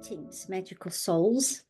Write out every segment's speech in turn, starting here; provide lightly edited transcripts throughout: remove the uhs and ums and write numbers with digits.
Greetings, magical souls.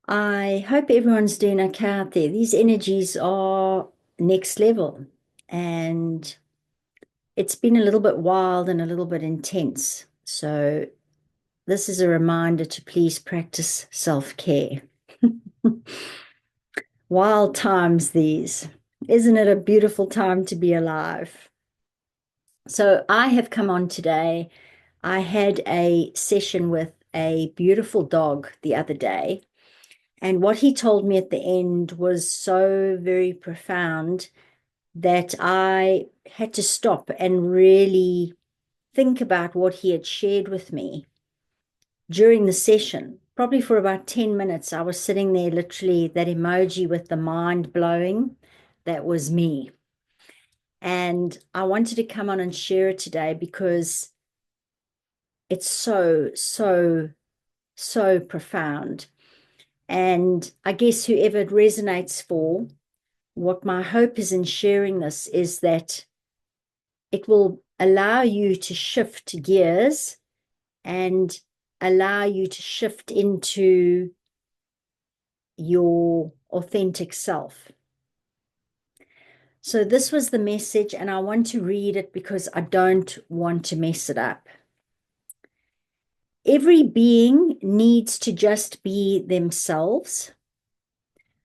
I hope everyone's doing okay out there. These energies are next level, and it's been a little bit wild and a little bit intense. So, this is a reminder to please practice self-care. Wild times these. Isn't it a beautiful time to be alive? So, I have come on today. I had a session with a beautiful dog the other day. And what he told me at the end was so very profound that I had to stop and really think about what he had shared with me during the session. Probably for about 10 minutes, I was sitting there, literally, that emoji with the mind blowing. That was me. And I wanted to come on and share it today because it's so profound. And I guess whoever it resonates for, what my hope is in sharing this is that it will allow you to shift gears and allow you to shift into your authentic self. So this was the message, and I want to read it because I don't want to mess it up. Every being needs to just be themselves.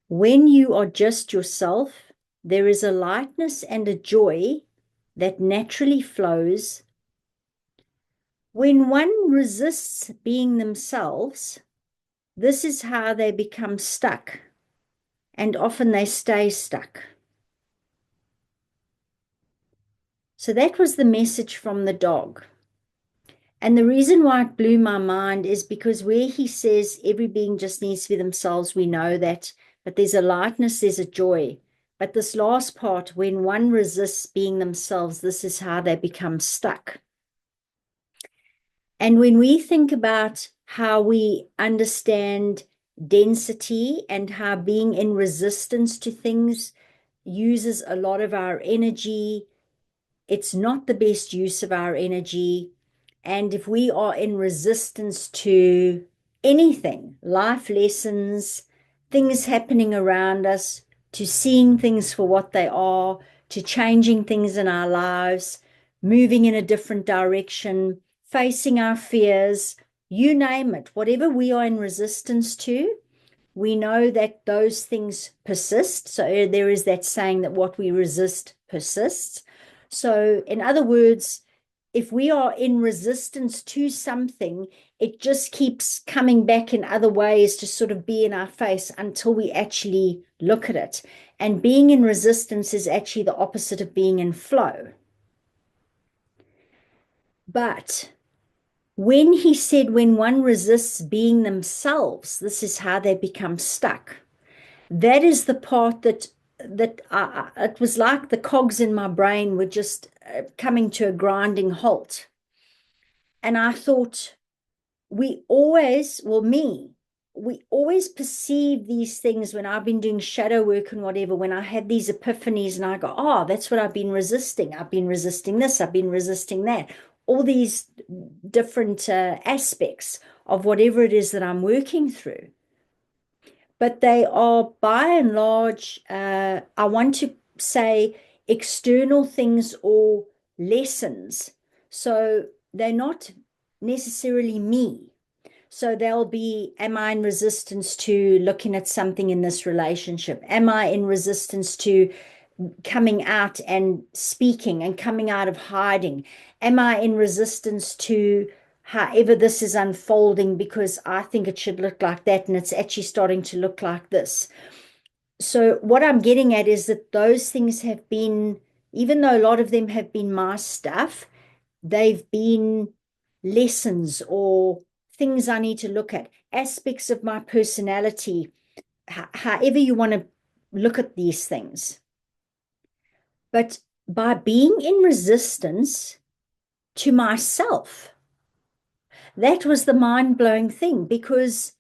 When you are just yourself, there is a lightness and a joy that naturally flows. When one resists being themselves, this is how they become stuck, and often they stay stuck. So that was the message from the dog. And the reason why it blew my mind is because where he says every being just needs to be themselves, we know that, but there's a lightness, there's a joy. But this last part, when one resists being themselves, this is how they become stuck. And when we think about how we understand density and how being in resistance to things uses a lot of our energy, it's not the best use of our energy. And if we are in resistance to anything, life lessons, things happening around us, to seeing things for what they are, to changing things in our lives, moving in a different direction, facing our fears, you name it, whatever we are in resistance to, we know that those things persist. So there is that saying that what we resist persists. So in other words, if we are in resistance to something, it just keeps coming back in other ways to sort of be in our face until we actually look at it. And being in resistance is actually the opposite of being in flow. But when he said, when one resists being themselves, this is how they become stuck. That is the part that it was like the cogs in my brain were just coming to a grinding halt. And I thought, we always, well, me, we always perceive these things when I've been doing shadow work and whatever, when I had these epiphanies and I go, oh, that's what I've been resisting. I've been resisting this, I've been resisting that. All these different aspects of whatever it is that I'm working through. But they are by and large, I want to say, external things or lessons. So they're not necessarily me. So they'll be, am I in resistance to looking at something in this relationship? Am I in resistance to coming out and speaking and coming out of hiding? Am I in resistance to however this is unfolding because I think it should look like that and it's actually starting to look like this? So what I'm getting at is that those things have been, even though a lot of them have been my stuff, they've been lessons or things I need to look at, aspects of my personality, however you want to look at these things. But by being in resistance to myself, that was the mind-blowing thing, because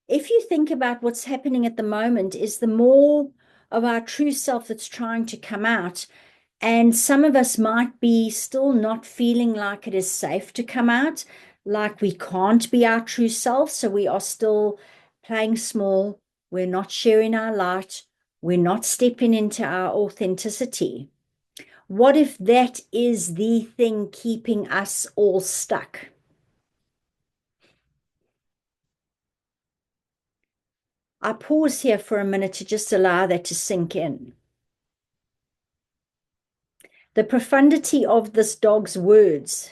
if you think about what's happening at the moment is the more of our true self that's trying to come out, and some of us might be still not feeling like it is safe to come out. like we can't be our true self. So we are still playing small. We're not sharing our light. We're not stepping into our authenticity. What if that is the thing keeping us all stuck? I pause here for a minute to just allow that to sink in. The profundity of this dog's words,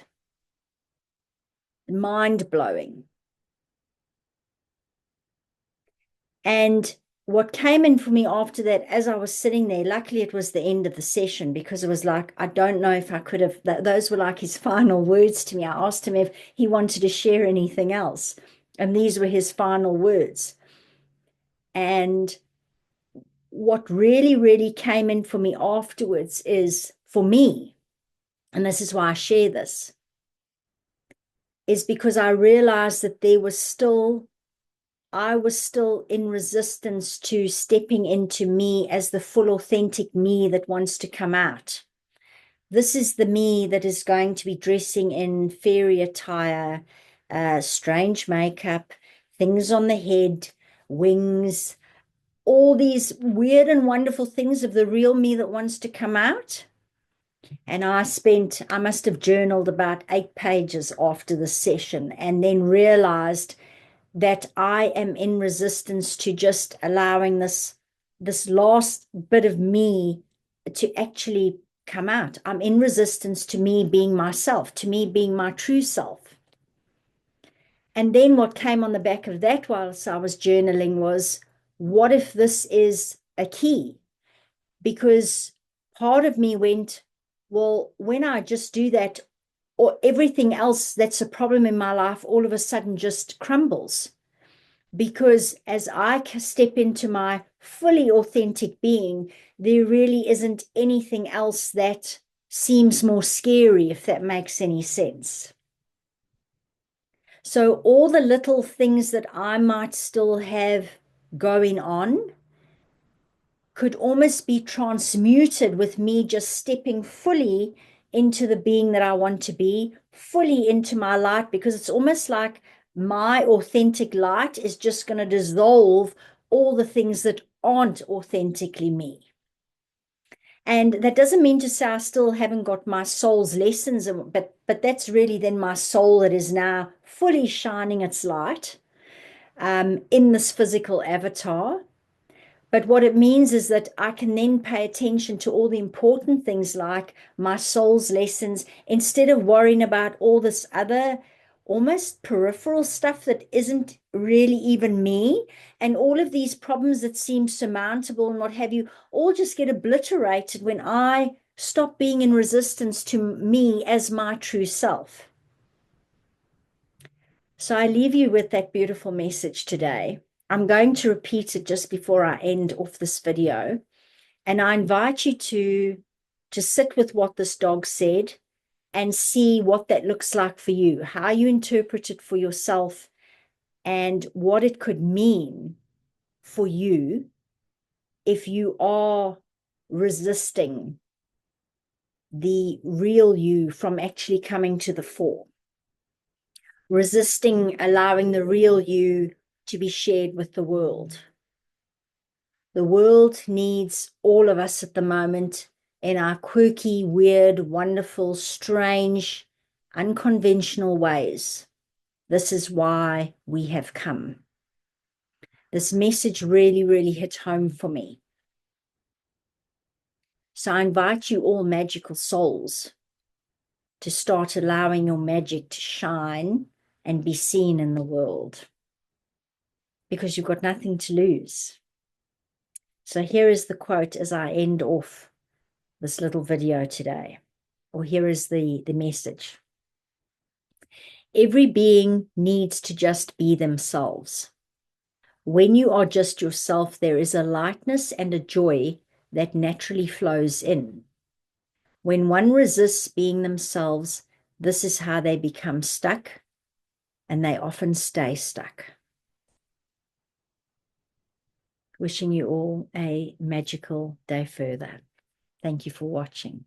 mind blowing. And what came in for me after that, as I was sitting there, luckily it was the end of the session, because it was like, I don't know if I could have, those were like his final words to me. I asked him if he wanted to share anything else. And these were his final words. And what really, really came in for me afterwards is, for me, and this is why I share this, is because I realized that I was still in resistance to stepping into me as the full authentic me that wants to come out. This is the me that is going to be dressing in fairy attire, strange makeup, things on the head, wings, all these weird and wonderful things of the real me that wants to come out. And I must have journaled about 8 pages after the session, and then realized that I am in resistance to just allowing this last bit of me to actually come out. I'm in resistance to me being myself, to me being my true self. And then what came on the back of that whilst I was journaling was, what if this is a key? Because part of me went, well, when I just do that, or everything else that's a problem in my life all of a sudden just crumbles. Because as I step into my fully authentic being, there really isn't anything else that seems more scary, if that makes any sense. So all the little things that I might still have going on could almost be transmuted with me just stepping fully into the being that I want to be, fully into my light, because it's almost like my authentic light is just going to dissolve all the things that aren't authentically me. And that doesn't mean to say I still haven't got my soul's lessons, but that's really then my soul that is now fully shining its light in this physical avatar. But what it means is that I can then pay attention to all the important things like my soul's lessons, instead of worrying about all this other almost peripheral stuff that isn't really even me. And all of these problems that seem surmountable and what have you, all just get obliterated when I stop being in resistance to me as my true self. So I leave you with that beautiful message today. I'm going to repeat it just before I end off this video. And I invite you to sit with what this dog said and see what that looks like for you, how you interpret it for yourself, and what it could mean for you if you are resisting the real you from actually coming to the fore, resisting allowing the real you to be shared with the world. The world needs all of us at the moment in our quirky, weird, wonderful, strange, unconventional ways. This is why we have come. This message really, really hit home for me. So I invite you all magical souls to start allowing your magic to shine and be seen in the world, because you've got nothing to lose. So here is the quote as I end off this little video today, or here is the message. Every being needs to just be themselves. When you are just yourself, there is a lightness and a joy that naturally flows in. When one resists being themselves, this is how they become stuck, and they often stay stuck. Wishing you all a magical day further. Thank you for watching.